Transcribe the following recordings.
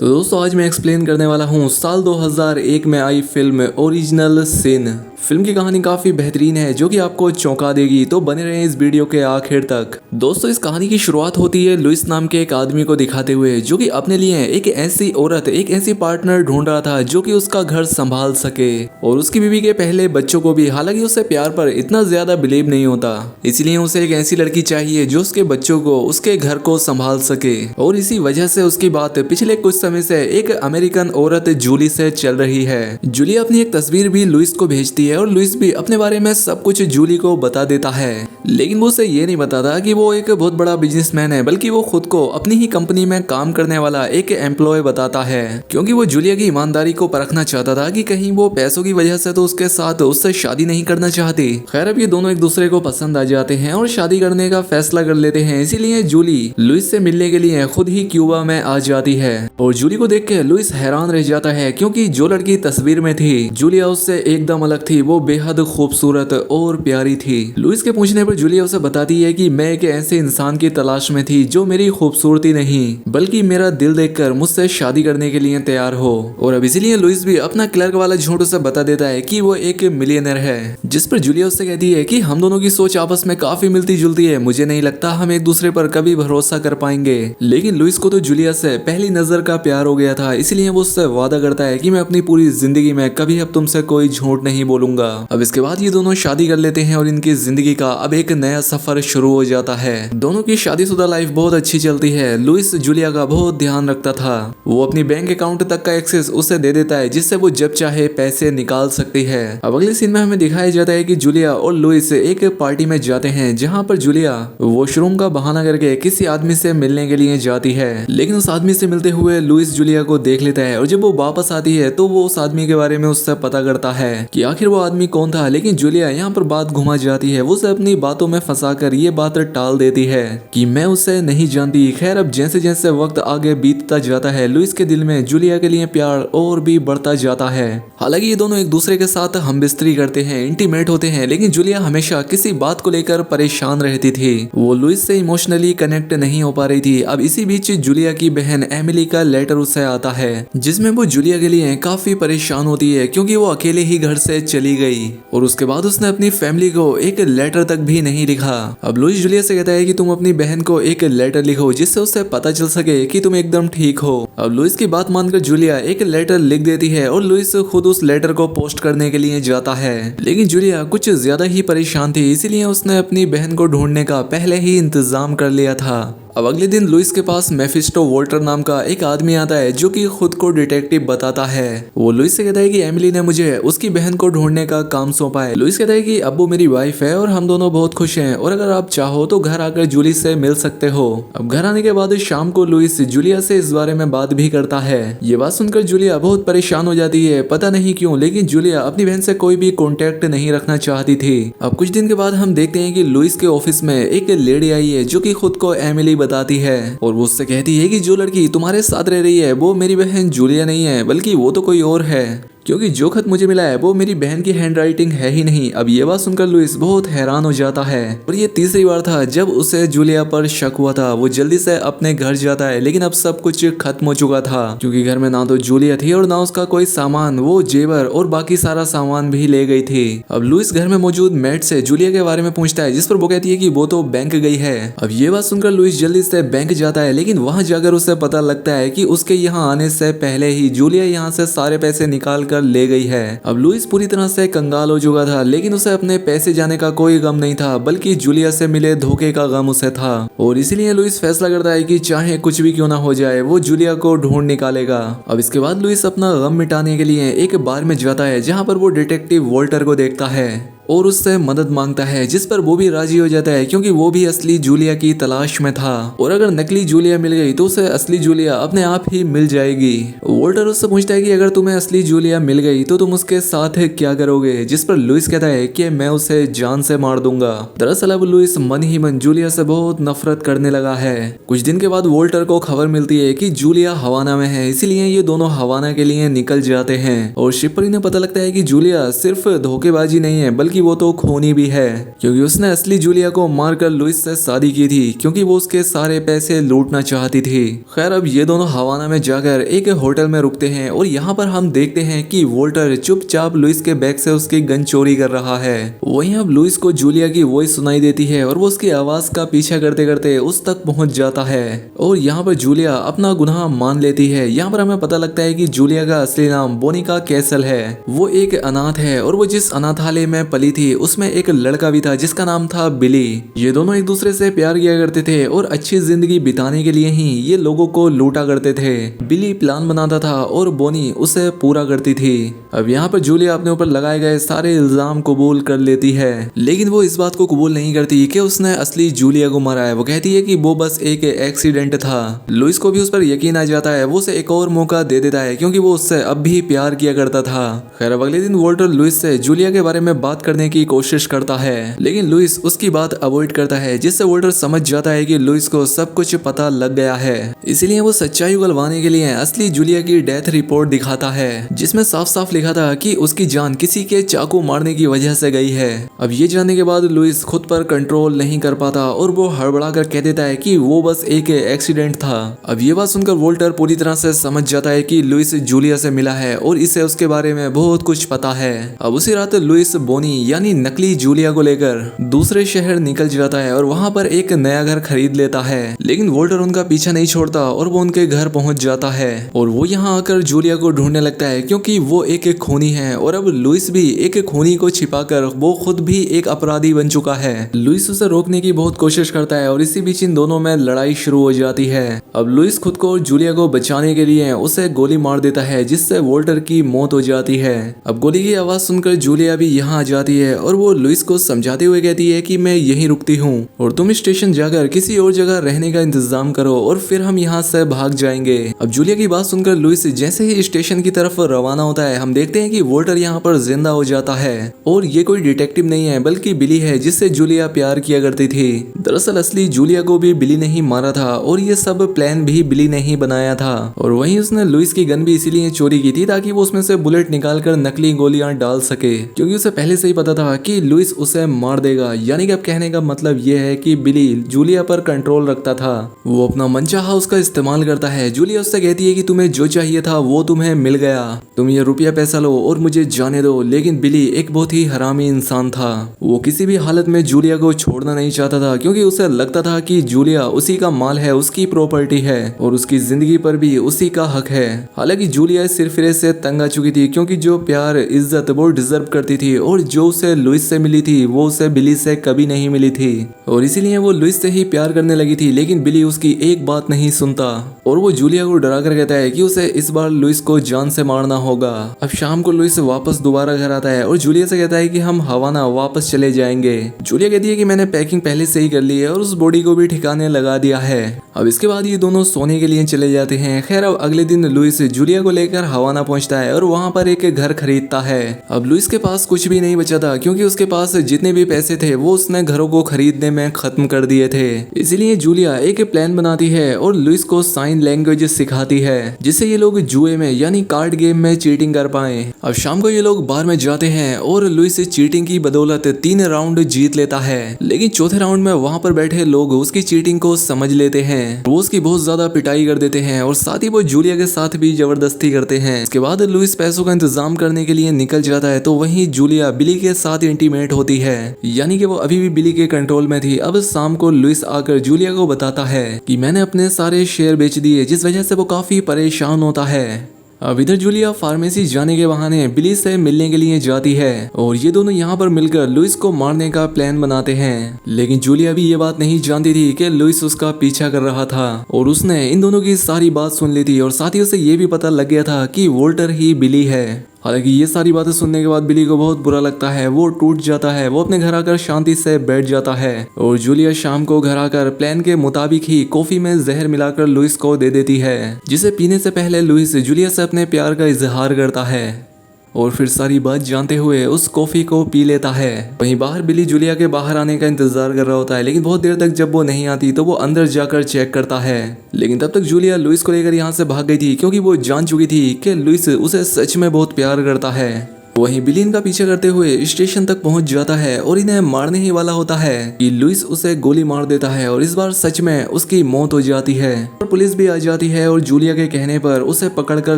तो दोस्तों आज मैं एक्सप्लेन करने वाला हूँ साल 2001 में आई फिल्म ओरिजिनल सिन। फिल्म की कहानी काफी बेहतरीन है जो कि आपको चौंका देगी, तो बने रहें इस वीडियो के आखिर तक। दोस्तों इस कहानी की शुरुआत होती है लुइस नाम के एक आदमी को दिखाते हुए जो कि अपने लिए एक ऐसी औरत, एक ऐसी पार्टनर ढूंढ रहा था जो कि उसका घर संभाल सके और उसकी बीवी के पहले बच्चों को भी। हालांकि उसे प्यार पर इतना ज्यादा बिलीव नहीं होता, इसलिए उसे एक ऐसी लड़की चाहिए जो उसके बच्चों को, उसके घर को संभाल सके। और इसी वजह से उसकी बात पिछले कुछ समय से एक अमेरिकन औरत जूली से चल रही है। जूली अपनी एक तस्वीर भी लुइस को भेजती है और लुइस भी अपने बारे में सब कुछ जूली को बता देता है, लेकिन वो उसे ये नहीं बताता कि वो एक बहुत बड़ा बिजनेसमैन है, बल्कि वो खुद को अपनी ही कंपनी में काम करने वाला एक एम्प्लॉय बताता है, क्योंकि वो जूलिया की ईमानदारी को परखना चाहता था कि कहीं वो पैसों की वजह से तो उसके साथ उससे शादी नहीं करना चाहती। खैर अब ये दोनों एक दूसरे को पसंद आ जाते हैं और शादी करने का फैसला कर लेते हैं। इसीलिए जूली लुइस से मिलने के लिए खुद ही क्यूबा में आ जाती है और जूली को देख के लुइस हैरान रह जाता है, क्योंकि जो लड़की तस्वीर में थी जूलिया उससे एकदम अलग थी। वो बेहद खूबसूरत और प्यारी थी। लुइस के पूछने पर जूलिया उसे बताती है कि मैं एक ऐसे इंसान की तलाश में थी जो मेरी खूबसूरती नहीं बल्कि मेरा दिल देखकर मुझसे शादी करने के लिए तैयार हो। और अब इसीलिए लुइस भी अपना क्लर्क वाला झूठ उसे बता देता है कि वो एक मिलियनर है, जिस पर जूलिया उससे कहती है कि हम दोनों की सोच आपस में काफी मिलती जुलती है, मुझे नहीं लगता हम एक दूसरे पर कभी भरोसा कर पाएंगे। लेकिन लुइस को तो जूलिया से पहली नजर का प्यार हो गया था, इसलिए वो उससे वादा करता है कि मैं अपनी पूरी जिंदगी में कभी अब तुमसे कोई झूठ नहीं बोलूंगा। अब इसके बाद ये दोनों शादी कर लेते हैं और इनकी जिंदगी का अब एक नया सफर शुरू हो जाता है। दोनों की शादीशुदा लाइफ बहुत अच्छी चलती है। लुइस जूलिया का बहुत ध्यान रखता था। वो अपनी बैंक अकाउंट तक का एक्सेस उसे दे देता है, जिससे वो जब चाहे पैसे निकाल सकती है। अब अगले सीन में हमें दिखाया जाता है कि जूलिया और लुइस एक पार्टी में जाते हैं, जहाँ पर जूलिया वॉशरूम का बहाना करके किसी आदमी से मिलने के लिए जाती है, लेकिन उस आदमी से मिलते हुए लुइस जूलिया को देख लेता है और जब वो वापस आती है तो वो उस आदमी के बारे में उससे पता करता है कि आखिर वो आदमी कौन था। लेकिन जूलिया यहाँ पर बात घुमा जाती है, वो उसे अपनी बातों में फंसाकर ये बात टाल देती है कि मैं उसे नहीं जानती। खैर अब जैसे जैसे वक्त आगे बीतता जाता है लुइस के दिल में जूलिया के लिए प्यार और भी बढ़ता जाता है। हालांकि ये दोनों एक दूसरे के साथ हमबिस्तरी करते हैं, इंटीमेट होते हैं, लेकिन जूलिया हमेशा किसी बात को लेकर परेशान रहती थी। वो लुइस से इमोशनली कनेक्ट नहीं हो पा रही थी। अब इसी बीच जूलिया की बहन एमिली का लेटर उसे आता है, जिसमें वो जूलिया के लिए काफी परेशान होती है, क्योंकि वो अकेले ही घर से चली गई और उसके बाद उसने अपनी फैमिली को एक लेटर तक भी नहीं लिखा। अब लुइस जूलिया से कहता है कि तुम अपनी बहन को एक लेटर लिखो, जिससे उसे पता चल सके कि तुम एकदम ठीक हो। अब लुइस की बात मानकर जूलिया एक लेटर लिख देती है और लुइस खुद उस लेटर को पोस्ट करने के लिए जाता है। लेकिन जूलिया कुछ ज्यादा ही परेशान थी, इसीलिए उसने अपनी बहन को ढूंढने का पहले ही इंतजाम कर लिया था। अब अगले दिन लुइस के पास मेफिस्टो वोल्टर नाम का एक आदमी आता है जो कि खुद को डिटेक्टिव बताता है। वो लुइस से कहता है कि एमिली ने मुझे उसकी बहन को ढूंढने का काम सौंपा है। लुइस कहता है कि अब वो मेरी वाइफ है और हम दोनों बहुत खुश हैं, और अगर आप चाहो तो घर आकर जूली से मिल सकते हो। अब घर आने के बाद शाम को लुइस जूलिया से इस बारे में बात भी करता है। ये बात सुनकर जूलिया बहुत परेशान हो जाती है, पता नहीं क्यों, लेकिन जूलिया अपनी बहन से कोई भी कॉन्टेक्ट नहीं रखना चाहती थी। अब कुछ दिन के बाद हम देखते हैं कि लुइस के ऑफिस में एक लेडी आई है जो कि खुद को एमिली बताती है और वो उससे कहती है कि जो लड़की तुम्हारे साथ रह रही है वो मेरी बहन जूलिया नहीं है, बल्कि वो तो कोई और है, क्योंकि जो खत मुझे मिला है वो मेरी बहन की हैंडराइटिंग है ही नहीं। अब ये बात सुनकर लुइस बहुत हैरान हो जाता है और ये तीसरी बार था जब उसे जूलिया पर शक हुआ था। वो जल्दी से अपने घर जाता है, लेकिन अब सब कुछ खत्म हो चुका था, क्योंकि घर में ना तो जूलिया थी और ना उसका कोई सामान, वो जेवर और बाकी सारा सामान भी ले गई थी। अब लुइस घर में मौजूद मेट से जूलिया के बारे में पूछता है, जिस पर वो कहती है कि वो तो बैंक गई है। अब ये बात सुनकर लुइस जल्दी से बैंक जाता है, लेकिन वहां जाकर उसे पता लगता है कि उसके यहाँ आने से पहले ही जूलिया यहाँ से सारे पैसे निकाल ले गई है। अब लुइस पूरी तरह से कंगाल हो चुका था, लेकिन उसे अपने पैसे जाने का कोई गम नहीं था, बल्कि जूलिया से मिले धोखे का गम उसे था। और इसीलिए लुइस फैसला करता है कि चाहे कुछ भी क्यों ना हो जाए वो जूलिया को ढूंढ निकालेगा। अब इसके बाद लुइस अपना गम मिटाने के लिए एक बार में जाता है, जहाँ पर वो डिटेक्टिव वोल्टर को देखता है और उससे मदद मांगता है, जिस पर वो भी राजी हो जाता है, क्योंकि वो भी असली जूलिया की तलाश में था और अगर नकली जूलिया मिल गई तो उसे असली जूलिया अपने आप ही मिल जाएगी। वोल्टर उससे पूछता है कि अगर तुम्हें असली जूलिया मिल गई तो तुम उसके साथ क्या करोगे, जिस पर लुइस कहता है कि मैं उसे जान से मार दूंगा। दरअसल अब लुइस मन ही मन जूलिया से बहुत नफरत करने लगा है। कुछ दिन के बाद वोल्टर को खबर मिलती है कि जूलिया हवाना में है, इसीलिए ये दोनों हवाना के लिए निकल जाते हैं और शिप पर इन्हें पता लगता है कि जूलिया सिर्फ धोखेबाजी नहीं है बल्कि बल्कि वो तो खूनी भी है, क्योंकि उसने असली जूलिया को मारकर लुइस से शादी की थी, क्योंकि वो उसके सारे पैसे लूटना चाहती थी। खैर अब ये दोनों हवाना में जाकर एक होटल में रुकते हैं और यहाँ पर हम देखते हैं कि वोल्टर चुपचाप लुइस के बैग से उसकी गन चोरी कर रहा है। वहीं अब लुइस को जूलिया की वॉइस सुनाई देती है और वो उसकी आवाज का पीछा करते करते उस तक पहुंच जाता है और यहाँ पर जूलिया अपना गुनाह मान लेती है। यहाँ पर हमें पता लगता है कि जूलिया का असली नाम बोनिका कैसल है। वो एक अनाथ है और वो जिस अनाथालय में पली थी उसमें एक लड़का भी था जिसका नाम था बिली। ये दोनों एक दूसरे से प्यार किया करते थे और अच्छी जिंदगी बिताने के लिए ही ये लोगों को लूटा करते थे। बिली प्लान बनाता था और बोनी उसे पूरा करती थी। अब यहाँ पर जूलिया अपने ऊपर लगाए गए सारे इल्जाम कबूल कर लेती है, लेकिन वो इस बात को कबूल नहीं करती कि उसने असली जूलिया को मारा है। वो कहती है कि वो बस एक एक्सीडेंट था। लुइस को भी उस पर यकीन आ जाता है। वो उसे एक और मौका दे देता है क्योंकि वो उससे अब भी प्यार किया करता था। खैर अब अगले दिन वोल्टर लुइस से जूलिया के बारे में बात करने की कोशिश करता है, लेकिन लुइस उसकी बात अवॉइड करता है, जिससे वोल्टर समझ जाता है कि लुइस को सब कुछ पता लग गया है। इसीलिए वो सच्चाई उगलवाने के लिए असली जूलिया की डेथ रिपोर्ट दिखाता है, जिसमें साफ साफ लिखा था कि उसकी जान किसी के चाकू मारने की वजह से गई है। अब ये जानने के बाद लुइस खुद पर कंट्रोल नहीं कर पाता और वो हड़बड़ा कर कह देता है कि वो बस एक एक्सीडेंट था। अब ये बात सुनकर वोल्टर पूरी तरह से समझ जाता है कि लुइस जूलिया से मिला है और इसे उसके बारे में बहुत कुछ पता है। अब उसी रात लुइस बोनी यानी नकली जूलिया को लेकर दूसरे शहर निकल जाता है और वहाँ पर एक नया घर खरीद लेता है, लेकिन वोल्टर उनका पीछा नहीं छोड़ता और वो उनके घर पहुंच जाता है और वो यहाँ आकर जूलिया को ढूंढने लगता है, क्योंकि वो एक खूनी है और अब लुइस भी एक खूनी को छिपाकर वो खुद भी एक अपराधी बन चुका है। लुइस उसे रोकने की बहुत कोशिश करता है और इसी बीच इन दोनों में लड़ाई शुरू हो जाती है। अब लुइस खुद को जूलिया को बचाने के लिए उसे गोली मार देता है, जिससे वोल्टर की मौत हो जाती है। अब गोली की आवाज सुनकर जूलिया भी यहाँ आ जाती है और वो लुइस को समझाते हुए कहती है कि मैं यहीं रुकती हूँ और तुम स्टेशन जाकर किसी और जगह रहने का इंतजाम करो और फिर हम यहाँ से भाग जाएंगे। अब जूलिया की बात सुनकर लुइस जैसे ही स्टेशन की तरफ रवाना होता है, हम देखते हैं कि वोल्टर यहाँ पर जिंदा हो जाता है और ये कोई डिटेक्टिव नहीं है बल्कि बिली है, जिससे जूलिया प्यार किया करती थी। दरअसल असली जूलिया को भी बिली ने ही मारा था और ये सब प्लान भी बिली ने ही बनाया था और वहीं उसने लुइस की गन भी इसीलिए चोरी की थी ताकि वो उसमें से बुलेट निकालकर नकली गोलियां डाल सके, क्योंकि उसे पहले से ही पता था कि लुइस उसे मार देगा। यानी कि अब कहने का मतलब ये है कि बिली जूलिया पर कंट्रोल रखता था। वो अपना मनचाहा उसका इस्तेमाल करता है। जूलिया उससे कहती है कि तुम्हें जो चाहिए था वो तुम्हें मिल गया, तुम ये रुपया पैसा लो और मुझे जाने दो। लेकिन बिली एक बहुत ही हरामी इंसान था। वो किसी भी हालत में जूलिया को छोड़ना नहीं चाहता था, क्योंकि उसे लगता था कि जूलिया उसी का माल है, उसकी प्रॉपर्टी है और उसकी जिंदगी पर भी उसी का हक है। हालांकि जूलिया सिरफिरे से तंग आ चुकी थी, क्योंकि जो प्यार इज्जत वो डिजर्व करती थी और जो उसे लुइस से मिली थी वो उसे बिली से कभी नहीं मिली थी और इसीलिए वो लुइस से ही प्यार करने लगी थी। लेकिन बिली उसकी एक बात नहीं सुनता और वो जूलिया को डरा कर कहता है कि उसे इस बार लुइस को जान से मारना होगा। अब शाम को लुइस वापस दोबारा घर आता है और जूलिया से कहता है कि हम हवाना वापस चले जाएंगे। जूलिया कहती है कि मैंने पैकिंग पहले से ही कर ली है और उस बॉडी को भी ठिकाने लगा दिया है। अब इसके बाद ये दोनों सोने के लिए चले जाते हैं। खैर अब अगले दिन लुइस जूलिया को लेकर हवाना पहुंचता है और वहां पर एक घर खरीदता है। अब लुइस के पास कुछ भी नहीं बचा था, क्योंकि उसके पास जितने भी पैसे थे वो उसने घरों को खरीदने में खत्म कर दिए थे। इसीलिए जूलिया एक प्लान बनाती है और लुइस को साइन लैंग्वेज सिखाती है, जिससे ये लोग जुए में यानी कार्ड गेम में चीटिंग कर पाए। अब शाम को ये लोग बार में जाते हैं और लुइस चीटिंग की बदौलत 3 राउंड जीत लेता है, लेकिन चौथे राउंड में वहां पर बैठे लोग उसकी चीटिंग को समझ लेते हैं। वो उसकी बहुत ज्यादा पिटाई कर देते हैं और साथ ही वो जूलिया के साथ भी जबरदस्ती करते हैं। इसके बाद लुइस पैसों का इंतजाम करने के लिए निकल जाता है, तो वहीं जूलिया बिली के साथ इंटीमेट होती है, यानी कि वो अभी भी बिली के कंट्रोल में थी। अब शाम को लुइस आकर जूलिया को बताता है कि मैंने अपने सारे शेयर बेच दिए, जिस वजह से वो काफी परेशान होता है। अब इधर जूलिया फार्मेसी जाने के बहाने बिली से मिलने के लिए जाती है और ये दोनों यहाँ पर मिलकर लुइस को मारने का प्लान बनाते हैं। लेकिन जूलिया भी ये बात नहीं जानती थी कि लुइस उसका पीछा कर रहा था और उसने इन दोनों की सारी बात सुन ली थी और साथ ही उसे ये भी पता लग गया था कि वोल्टर ही बिली है। हालांकि ये सारी बातें सुनने के बाद बिली को बहुत बुरा लगता है, वो टूट जाता है। वो अपने घर आकर शांति से बैठ जाता है और जूलिया शाम को घर आकर प्लान के मुताबिक ही कॉफी में जहर मिलाकर लुइस को दे देती है, जिसे पीने से पहले लुइस जूलिया से अपने प्यार का इजहार करता है और फिर सारी बात जानते हुए उस कॉफी को पी लेता है। वहीं बाहर बिली जूलिया के बाहर आने का इंतजार कर रहा होता है, लेकिन बहुत देर तक जब वो नहीं आती तो वो अंदर जाकर चेक करता है। लेकिन तब तक जूलिया लुइस को लेकर यहाँ से भाग गई थी, क्योंकि वो जान चुकी थी कि लुइस उसे सच में बहुत प्यार करता है वहीं बिली इनका पीछा करते हुए स्टेशन तक पहुंच जाता है और इन्हें मारने ही वाला होता है कि लुइस उसे गोली मार देता है और इस बार सच में उसकी मौत हो जाती है और पुलिस भी आ जाती है और जूलिया के कहने पर उसे पकड़कर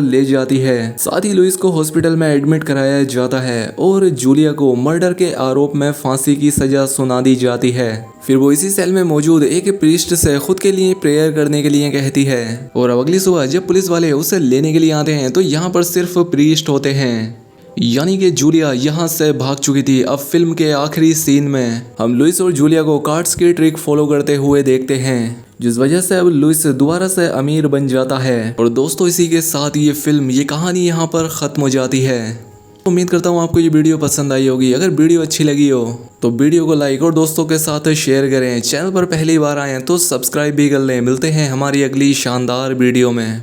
ले जाती है। साथ ही लुइस को हॉस्पिटल में एडमिट कराया जाता है और जूलिया को मर्डर के आरोप में फांसी की सजा सुना दी जाती है। फिर वो इसी सेल में मौजूद एक प्रीस्ट से खुद के लिए प्रेयर करने के लिए कहती है और अब अगली सुबह जब पुलिस वाले उसे लेने के लिए आते हैं तो यहाँ पर सिर्फ प्रीस्ट होते हैं, यानी कि जूलिया यहाँ से भाग चुकी थी। अब फिल्म के आखिरी सीन में हम लुइस और जूलिया को कार्ड्स की ट्रिक फॉलो करते हुए देखते हैं, जिस वजह से अब लुइस दोबारा से अमीर बन जाता है। और दोस्तों इसी के साथ ये फिल्म, ये कहानी यहाँ पर ख़त्म हो जाती है। उम्मीद करता हूँ आपको ये वीडियो पसंद आई होगी। अगर वीडियो अच्छी लगी हो तो वीडियो को लाइक और दोस्तों के साथ शेयर करें। चैनल पर पहली बार आए हैं तो सब्सक्राइब भी कर लें। मिलते हैं हमारी अगली शानदार वीडियो में।